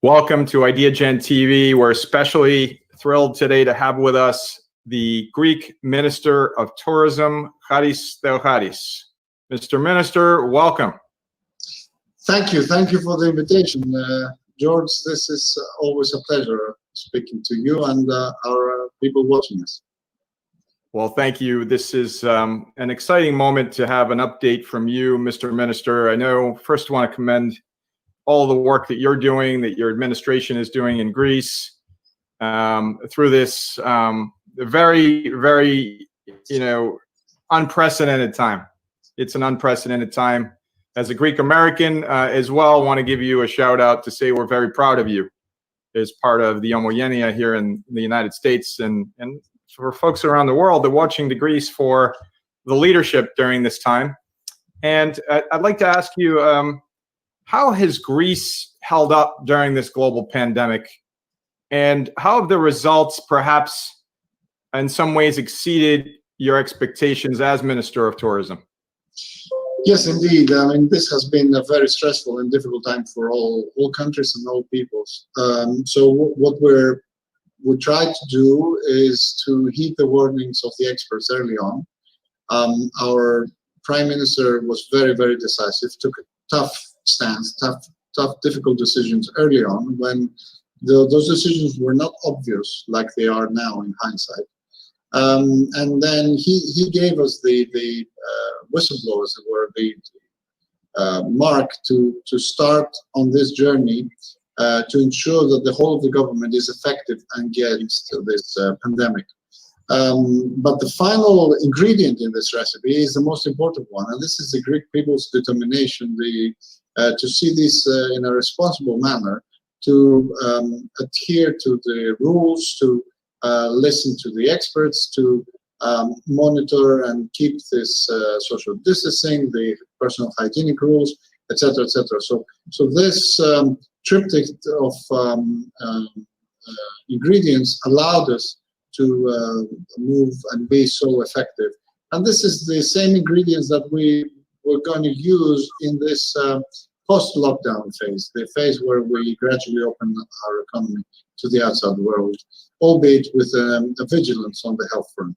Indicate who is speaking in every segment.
Speaker 1: Welcome to IdeaGen TV. We're especially thrilled today to have with us the Greek Minister of Tourism, Harry Theoharis. Mr. Minister, welcome.
Speaker 2: Thank you. Thank you for the invitation. George, this is always a pleasure speaking to you and our people watching us.
Speaker 1: Well, thank you. This is an exciting moment to have an update from you, Mr. Minister. I know, first I want to commend all the work that you're doing, that your administration is doing in Greece through this very, very, unprecedented time. It's an unprecedented time. As a Greek American as well, I want to give you a shout out to say we're very proud of you as part of the Homogenia here in the United States, and for folks around the world that are watching to Greece for the leadership during this time. And I'd like to ask you, how has Greece held up during this global pandemic? And how have the results perhaps in some ways exceeded your expectations as Minister of Tourism?
Speaker 2: Yes, indeed. I mean, this has been a very stressful and difficult time for all countries and all peoples. So what we tried to do is to heed the warnings of the experts early on. Our Prime Minister was very, very decisive, took a tough stance, tough, difficult decisions early on when those decisions were not obvious like they are now in hindsight. And then he gave us the whistleblower, as it were, the mark to start on this journey to ensure that the whole of the government is effective against this pandemic. But the final ingredient in this recipe is the most important one, and this is the Greek people's determination to see this in a responsible manner, to adhere to the rules, to listen to the experts, to monitor and keep this social distancing, the personal hygienic rules, etc., etc. So this triptych of ingredients allowed us to move and be so effective. And this is the same ingredients that we were going to use in this post-lockdown phase, the phase where we gradually open our economy to the outside world, albeit with a vigilance on the health front.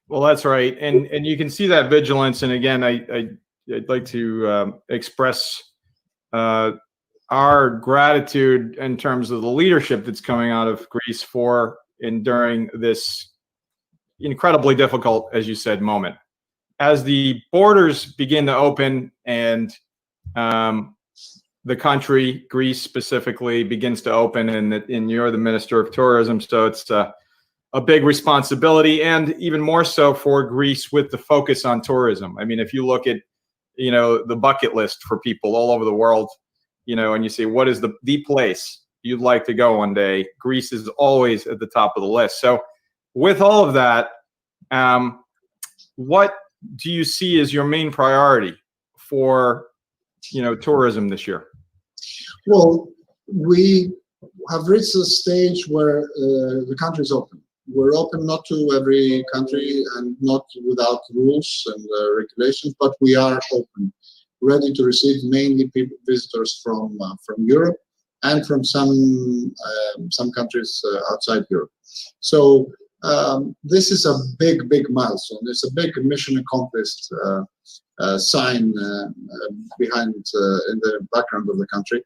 Speaker 1: Well, that's right. And you can see that vigilance. And again, I'd like to express our gratitude in terms of the leadership that's coming out of Greece for enduring this incredibly difficult, as you said, moment. As the borders begin to open and the country, Greece specifically, begins to open, and you're the Minister of Tourism, so it's a big responsibility, and even more so for Greece with the focus on tourism. I mean, if you look at, the bucket list for people all over the world, and you say, what is the place you'd like to go one day? Greece is always at the top of the list. So with all of that, what do you see as your main priority for, tourism this year?
Speaker 2: Well, we have reached a stage where the country is open. We're open not to every country and not without rules and regulations, but we are open, ready to receive mainly visitors from Europe and from some countries outside Europe. So this is a big, big milestone. It's a big mission accomplished sign behind in the background of the country,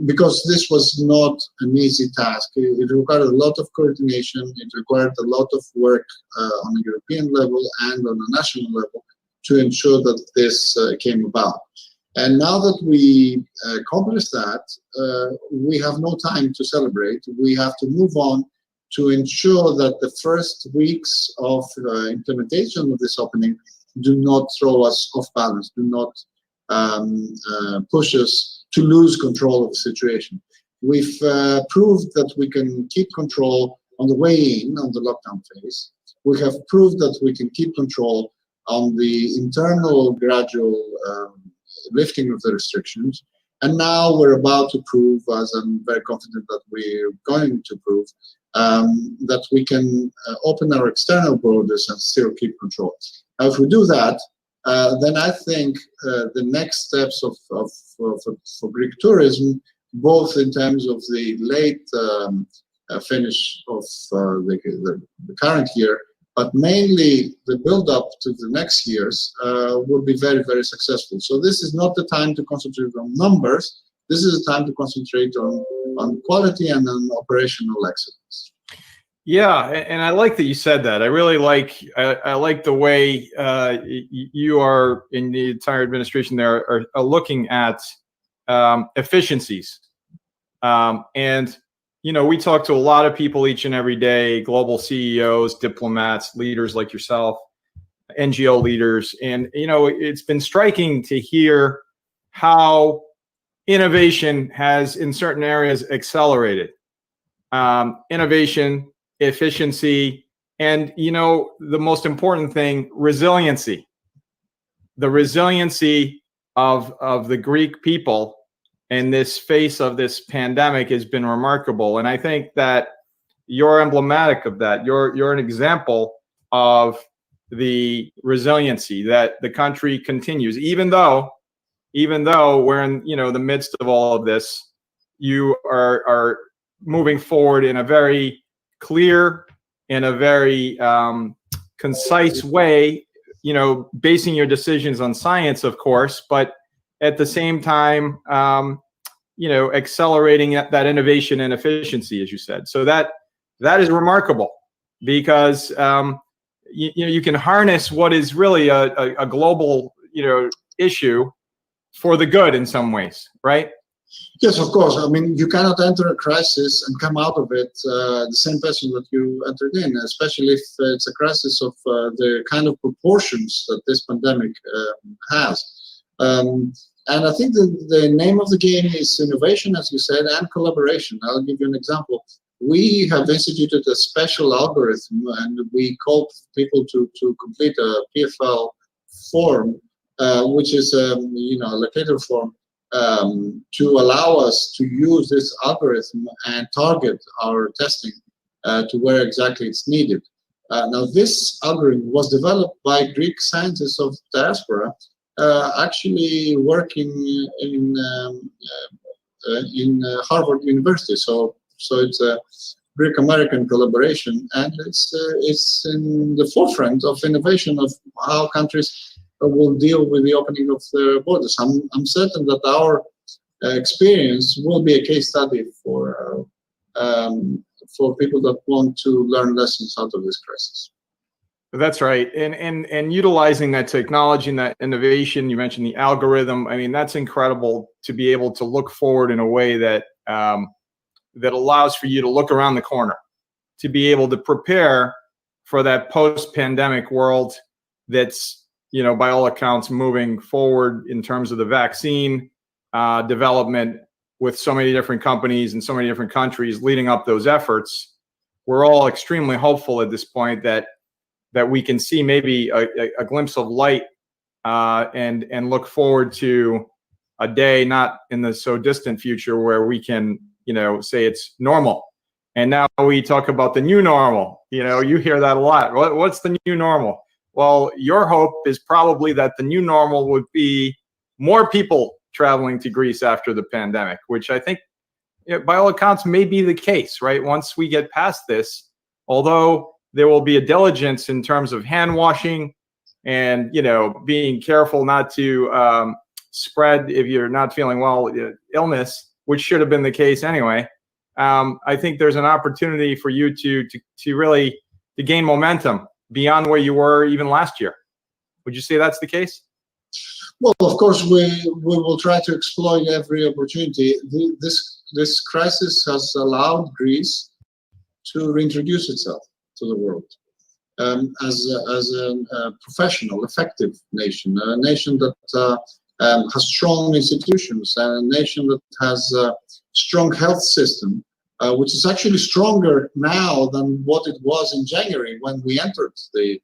Speaker 2: because this was not an easy task. It required a lot of coordination. It required a lot of work on a European level and on a national level to ensure that this came about. And now that we accomplished that, we have no time to celebrate. We have to move on to ensure that the first weeks of implementation of this opening do not throw us off balance, do not push us to lose control of the situation. We've proved that we can keep control on the way in, on the lockdown phase. We have proved that we can keep control on the internal gradual lifting of the restrictions. And now we're about to prove, as I'm very confident that we're going to prove, that we can open our external borders and still keep control. Now, if we do that, then I think the next steps for Greek tourism both in terms of the late finish of the current year, but mainly the build-up to the next years will be very, very successful. So this is not the time to concentrate on numbers. This is the time to concentrate on quality and on operational excellence.
Speaker 1: Yeah, and I like that you said that. I really like I like the way you are in the entire administration there are looking at efficiencies. And you know, we talk to a lot of people each and every day, global CEOs, diplomats, leaders like yourself, NGO leaders, and you know, it's been striking to hear how innovation has in certain areas accelerated. Innovation, efficiency, and you know, the most important thing, resiliency. The resiliency of the Greek people in this face of this pandemic has been remarkable, and I think that you're emblematic of that. You're an example of the resiliency that the country continues, even though we're in, you know, the midst of all of this. You are moving forward in a very clear, in a very concise way, you know, basing your decisions on science, of course, but at the same time, you know, accelerating that innovation and efficiency, as you said. So that is remarkable, because you know, you can harness what is really a global, you know, issue for the good in some ways, right?
Speaker 2: Yes, of course. I mean, you cannot enter a crisis and come out of it the same person that you entered in, especially if it's a crisis of the kind of proportions that this pandemic has. And I think the name of the game is innovation, as you said, and collaboration. I'll give you an example. We have instituted a special algorithm, and we call people to complete a PFL form, which is you know, a locator form, to allow us to use this algorithm and target our testing to where exactly it's needed. Now, this algorithm was developed by Greek scientists of diaspora, actually working in Harvard University. So it's a Greek-American collaboration, and it's in the forefront of innovation of how countries will deal with the opening of their borders. I'm certain that our experience will be a case study for people that want to learn lessons out of this crisis.
Speaker 1: That's right, and utilizing that technology and that innovation. You mentioned the algorithm. I mean, that's incredible to be able to look forward in a way that that allows for you to look around the corner, to be able to prepare for that post-pandemic world that's, you know, by all accounts moving forward in terms of the vaccine development, with so many different companies and so many different countries leading up those efforts. We're all extremely hopeful at this point that we can see maybe a glimpse of light and look forward to a day not in the so distant future where we can, you know, say it's normal. And now we talk about the new normal. You know, you hear that a lot. What's the new normal? Well, your hope is probably that the new normal would be more people traveling to Greece after the pandemic, which I think, you know, by all accounts may be the case, right? Once we get past this, although there will be a diligence in terms of hand washing and, you know, being careful not to spread, if you're not feeling well, illness, which should have been the case anyway. I think there's an opportunity for you to really gain momentum beyond where you were even last year. Would you say that's the case?
Speaker 2: Well, of course, we will try to exploit every opportunity. This crisis has allowed Greece to reintroduce itself to the world as a professional, effective nation, a nation that has strong institutions, a nation that has a strong health system, which is actually stronger now than what it was in January when we entered the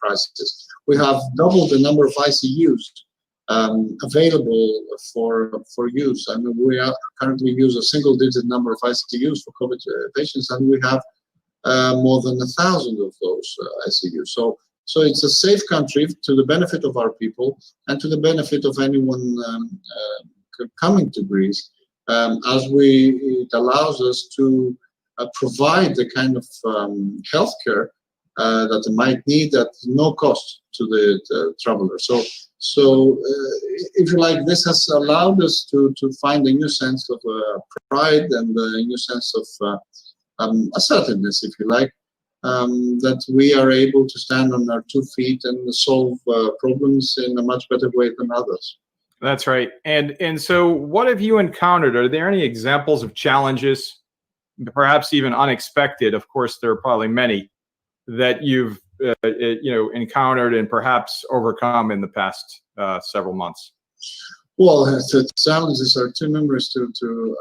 Speaker 2: crisis. We have doubled the number of ICUs available for use. I mean, we currently use a single-digit number of ICUs for COVID patients, and we have more than 1,000 of those ICUs. So it's a safe country to the benefit of our people and to the benefit of anyone coming to Greece. it allows us to provide the kind of healthcare that they might need at no cost to the traveler. So if you like, this has allowed us to find a new sense of pride and a new sense of assertiveness, if you like, that we are able to stand on our 2 feet and solve problems in a much better way than others.
Speaker 1: That's right. And so what have you encountered? Are there any examples of challenges, perhaps even unexpected? Of course, there are probably many that you've encountered and perhaps overcome in the past several months.
Speaker 2: Well, the challenges are too numerous to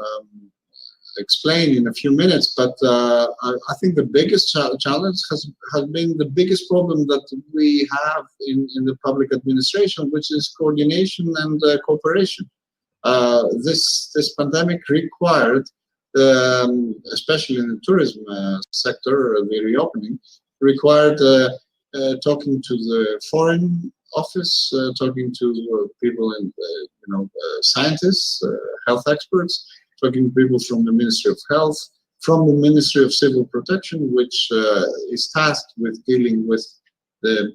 Speaker 2: explain in a few minutes, but I think the biggest challenge has been the biggest problem that we have in the public administration, which is coordination and cooperation. This pandemic required, especially in the tourism sector, the reopening, required talking to the foreign office, talking to people in, scientists, health experts, talking to people from the Ministry of Health, from the Ministry of Civil Protection, which is tasked with dealing with the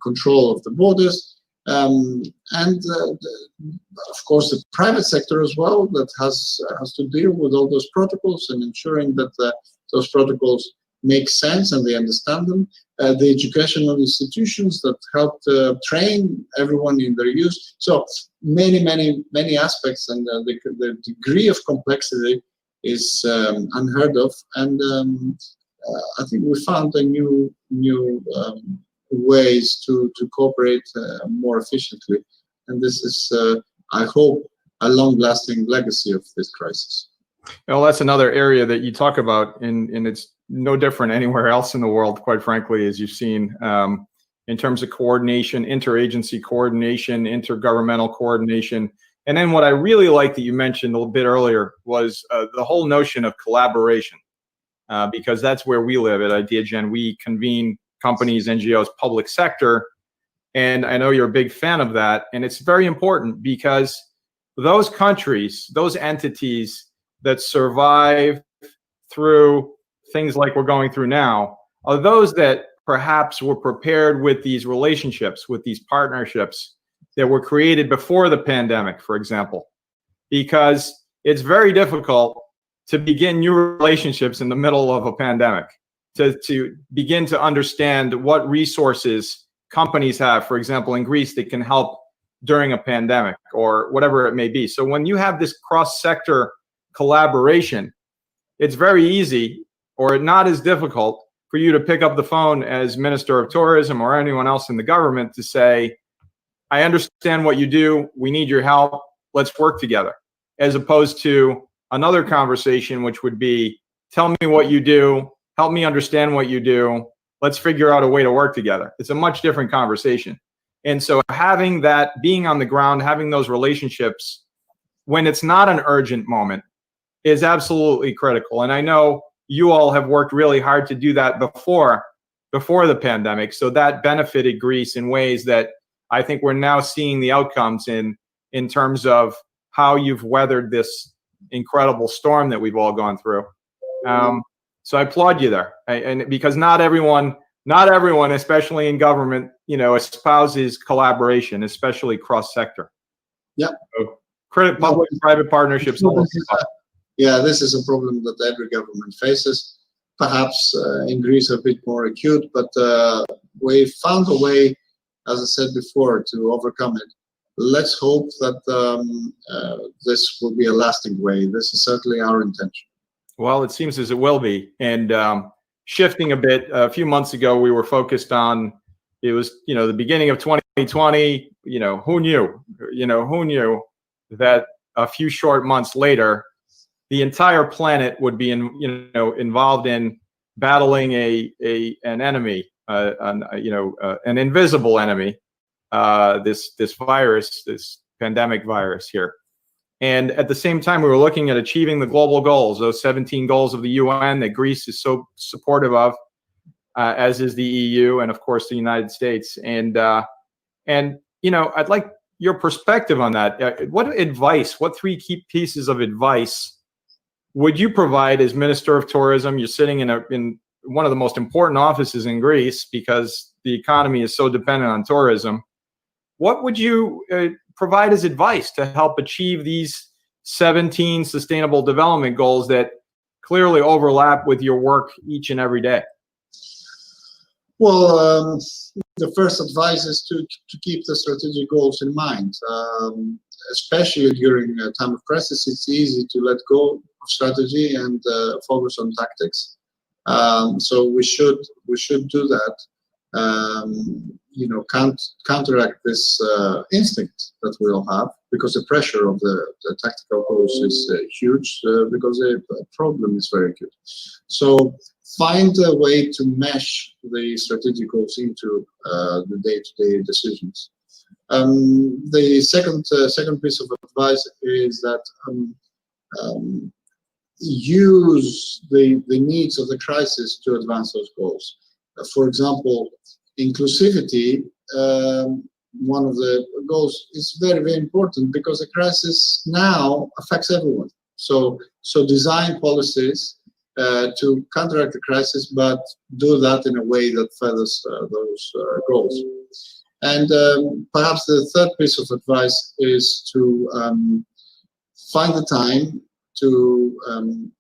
Speaker 2: control of the borders, and of course the private sector as well, that has to deal with all those protocols and ensuring that those protocols make sense and they understand them. The educational institutions that help train everyone in their use. So many aspects, and the degree of complexity is unheard of. And I think we found a new ways to cooperate more efficiently. And this is, I hope, a long-lasting legacy of this crisis.
Speaker 1: Well, that's another area that you talk about, and it's no different anywhere else in the world, quite frankly, as you've seen, in terms of coordination, interagency coordination, intergovernmental coordination. And then what I really like that you mentioned a little bit earlier was the whole notion of collaboration, because that's where we live at IdeaGen. We convene companies, NGOs, public sector, and I know you're a big fan of that. And it's very important because those countries, those entities that survive through things like we're going through now are those that perhaps were prepared with these relationships, with these partnerships that were created before the pandemic, for example, because it's very difficult to begin new relationships in the middle of a pandemic, to begin to understand what resources companies have, for example, in Greece, that can help during a pandemic or whatever it may be. So when you have this cross-sector collaboration, it's very easy or not as difficult for you to pick up the phone as Minister of Tourism or anyone else in the government to say, I understand what you do, we need your help, let's work together. As opposed to another conversation, which would be, tell me what you do, help me understand what you do, let's figure out a way to work together. It's a much different conversation. And so having that, being on the ground, having those relationships when it's not an urgent moment is absolutely critical. And I know you all have worked really hard to do that before the pandemic. So that benefited Greece in ways that I think we're now seeing the outcomes in terms of how you've weathered this incredible storm that we've all gone through. So I applaud you there. And because not everyone, especially in government, espouses collaboration, especially cross-sector.
Speaker 2: Yeah.
Speaker 1: So, public and private partnerships.
Speaker 2: Yeah, this is a problem that every government faces. Perhaps in Greece a bit more acute, but we found a way, as I said before, to overcome it. Let's hope that this will be a lasting way. This is certainly our intention.
Speaker 1: Well, it seems as it will be. And shifting a bit, a few months ago, we were focused on, it was, the beginning of 2020, who knew that a few short months later, the entire planet would be involved in battling an enemy, an invisible enemy, this virus, this pandemic virus here. And at the same time, we were looking at achieving the global goals, those 17 goals of the UN that Greece is so supportive of, as is the EU and of course the United States. And I'd like your perspective on that. What advice, what three key pieces of advice would you provide as Minister of Tourism? You're sitting in one of the most important offices in Greece because the economy is so dependent on tourism. What would you provide as advice to help achieve these 17 sustainable development goals that clearly overlap with your work each and every day?
Speaker 2: Well, the first advice is to keep the strategic goals in mind. Especially during a time of crisis, it's easy to let go of strategy and focus on tactics. So we should do that. Counteract this instinct that we all have, because the pressure of the tactical goals is huge, because the problem is very acute. So find a way to mesh the strategic goals into the day-to-day decisions. The second piece of advice is that use the needs of the crisis to advance those goals. For example, inclusivity, one of the goals, is very, very important because the crisis now affects everyone. So design policies to counteract the crisis, but do that in a way that furthers those goals. And perhaps the third piece of advice is to find the time to,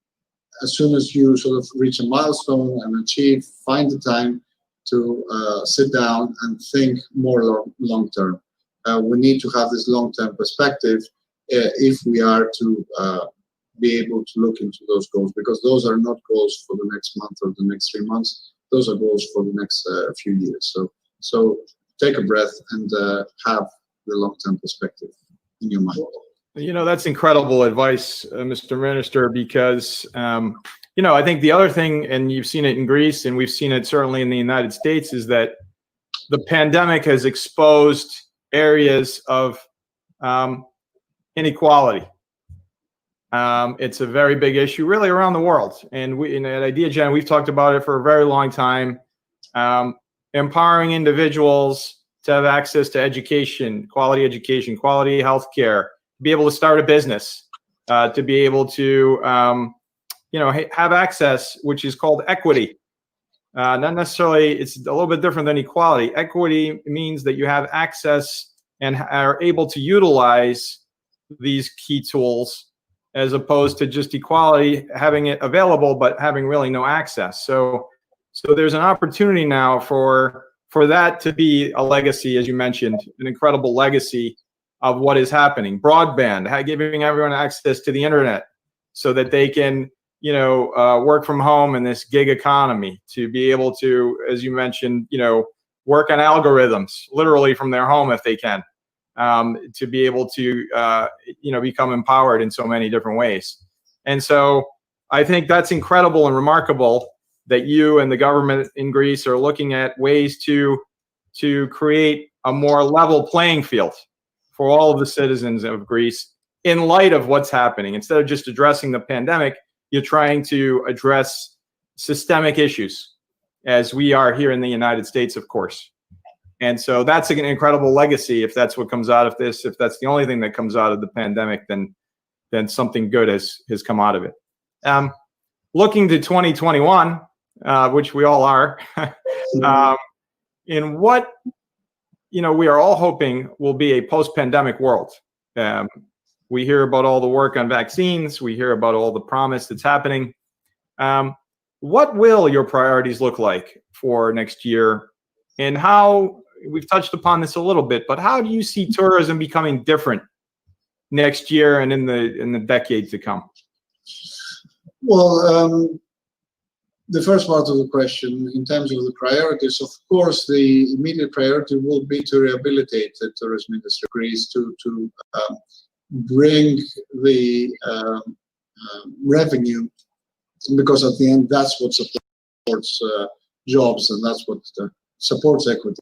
Speaker 2: as soon as you sort of reach a milestone and achieve, find the time to sit down and think more long term. We need to have this long-term perspective if we are to be able to look into those goals, because those are not goals for the next month or the next 3 months. Those are goals for the next few years. So take a breath and have the long-term perspective in your mind.
Speaker 1: You know, that's incredible advice, Mr. Minister, because, I think the other thing, and you've seen it in Greece, and we've seen it certainly in the United States, is that the pandemic has exposed areas of inequality. It's a very big issue really around the world. And at IdeaGen, we've talked about it for a very long time. Empowering individuals to have access to education, quality healthcare, be able to start a business, to be able to, have access, which is called equity. Not necessarily, it's a little bit different than equality. Equity means that you have access and are able to utilize these key tools, as opposed to just equality, having it available, but having really no access. So there's an opportunity now for that to be a legacy, as you mentioned, an incredible legacy of what is happening. Broadband, giving everyone access to the internet so that they can, work from home in this gig economy, to be able to, as you mentioned, work on algorithms literally from their home if they can, to be able to, become empowered in so many different ways. And so I think that's incredible and remarkable that you and the government in Greece are looking at ways to create a more level playing field for all of the citizens of Greece in light of what's happening. Instead of just addressing the pandemic, you're trying to address systemic issues, as we are here in the United States, of course. And so that's an incredible legacy. If that's what comes out of this, if that's the only thing that comes out of the pandemic, then something good has come out of it. Looking to 2021, which we all are, in what we are all hoping will be a post-pandemic world. We hear about all the work on vaccines. We hear about all the promise that's happening. What will your priorities look like for next year? And how, we've touched upon this a little bit, but how do you see tourism becoming different next year and in the decade to come?
Speaker 2: Well, the first part of the question, in terms of the priorities, of course, the immediate priority will be to rehabilitate the tourism industry in Greece, to bring the revenue, because at the end, that's what supports jobs, and that's what supports equity.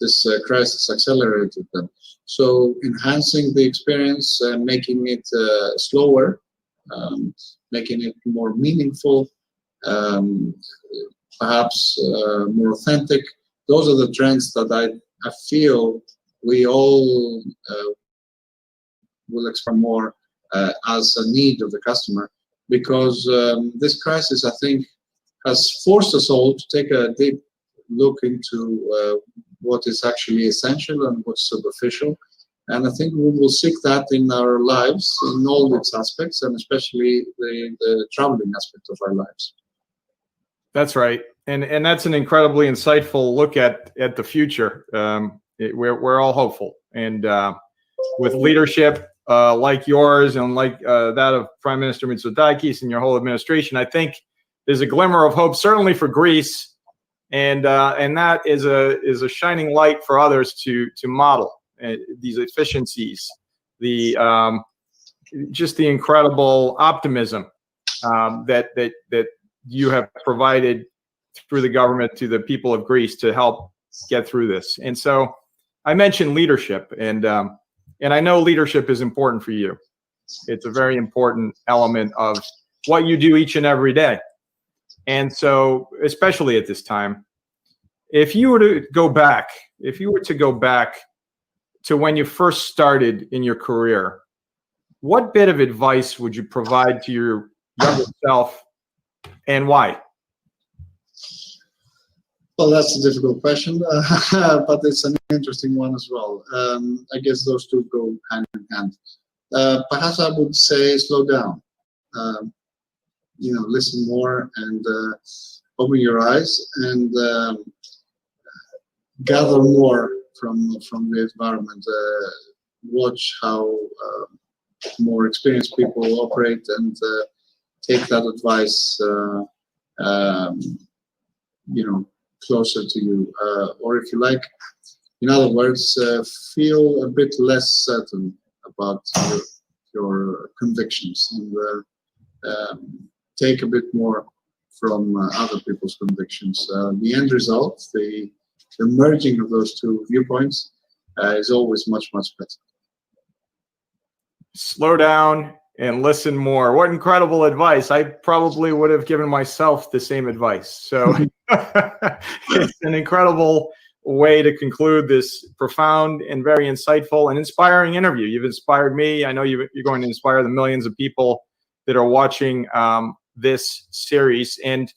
Speaker 2: this crisis accelerated them. So enhancing the experience, making it slower, making it more meaningful, perhaps more authentic. Those are the trends that I feel we all will explore more as a need of the customer, because this crisis, I think, has forced us all to take a deep look into what is actually essential and what's superficial. And I think we will seek that in our lives in all its aspects, and especially the traveling aspect of our lives.
Speaker 1: That's right. And that's an incredibly insightful look at the future. We're all hopeful. And with leadership like yours and like that of Prime Minister Mitsotakis and your whole administration, I think there's a glimmer of hope, certainly for Greece. And that is a shining light for others to model these efficiencies, just the incredible optimism that you have provided through the government to the people of Greece to help get through this. And so I mentioned leadership, and I know leadership is important for you. It's a very important element of what you do each and every day. And so, especially at this time, if you were to go back to when you first started in your career, what bit of advice would you provide to your younger self, and why?
Speaker 2: Well, that's a difficult question, but it's an interesting one as well. I guess those two go hand in hand. Perhaps I would say slow down. Listen more and open your eyes and gather more from the environment. Watch how more experienced people operate and take that advice, closer to you. Or if you like, in other words, feel a bit less certain about your convictions and take a bit more from other people's convictions. The end result, the merging of those two viewpoints is always much, much better.
Speaker 1: Slow down and listen more. What incredible advice. I probably would have given myself the same advice. So it's an incredible way to conclude this profound and very insightful and inspiring interview. You've inspired me. I know you're going to inspire the millions of people that are watching this series. And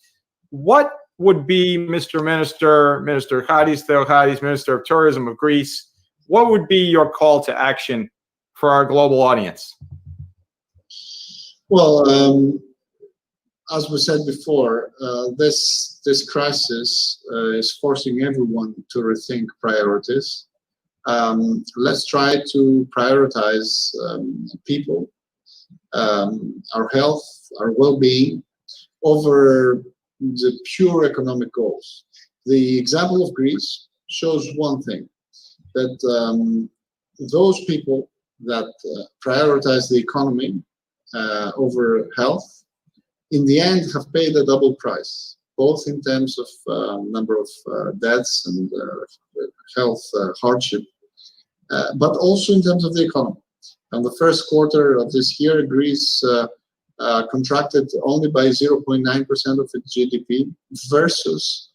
Speaker 1: what would be, Mr. Minister Harry Theoharis, Minister of Tourism of Greece, what would be your call to action for our global audience?
Speaker 2: Well, as we said before, this crisis is forcing everyone to rethink priorities. Let's try to prioritize people, our health, our well-being, over the pure economic goals. The example of Greece shows one thing, that those people that prioritize the economy over health, in the end have paid a double price, both in terms of number of deaths and health hardship, but also in terms of the economy. In the first quarter of this year, Greece contracted only by 0.9% of its GDP versus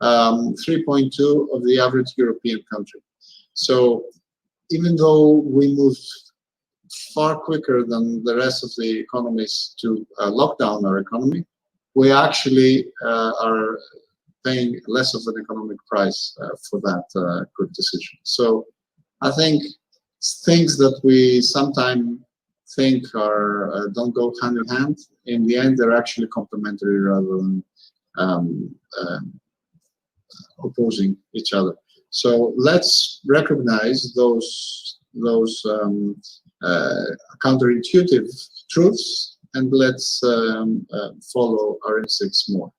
Speaker 2: 3.2% of the average European country. So even though we moved far quicker than the rest of the economies to lock down our economy, we actually are paying less of an economic price for that good decision. So I think things that we sometimes think are don't go hand in hand, in the end they're actually complementary rather than opposing each other. So let's recognize those counterintuitive truths, and let's follow our instincts more.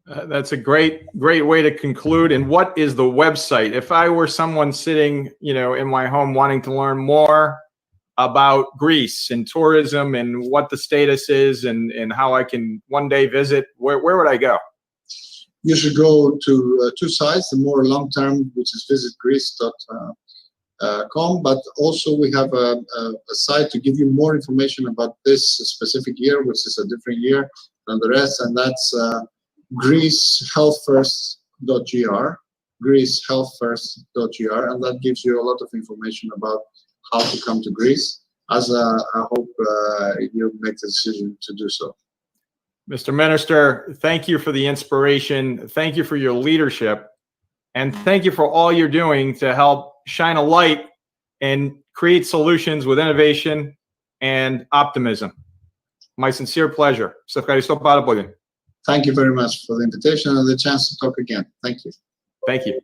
Speaker 1: That's a great way to conclude. And what is the website? If I were someone sitting, in my home wanting to learn more about Greece and tourism and what the status is and how I can one day visit, where would I go?
Speaker 2: you should go to two sites, the more long-term, which is visitgreece.com, but also we have a site to give you more information about this specific year, which is a different year than the rest, and that's greecehealthfirst.gr, greecehealthfirst.gr, and that gives you a lot of information about how to come to Greece, as I hope you make the decision to do so.
Speaker 1: Mr. Minister, thank you for the inspiration. Thank you for your leadership. And thank you for all you're doing to help shine a light and create solutions with innovation and optimism. My sincere pleasure.
Speaker 2: Thank you very much for the invitation and the chance to talk again. Thank you.
Speaker 1: Thank you.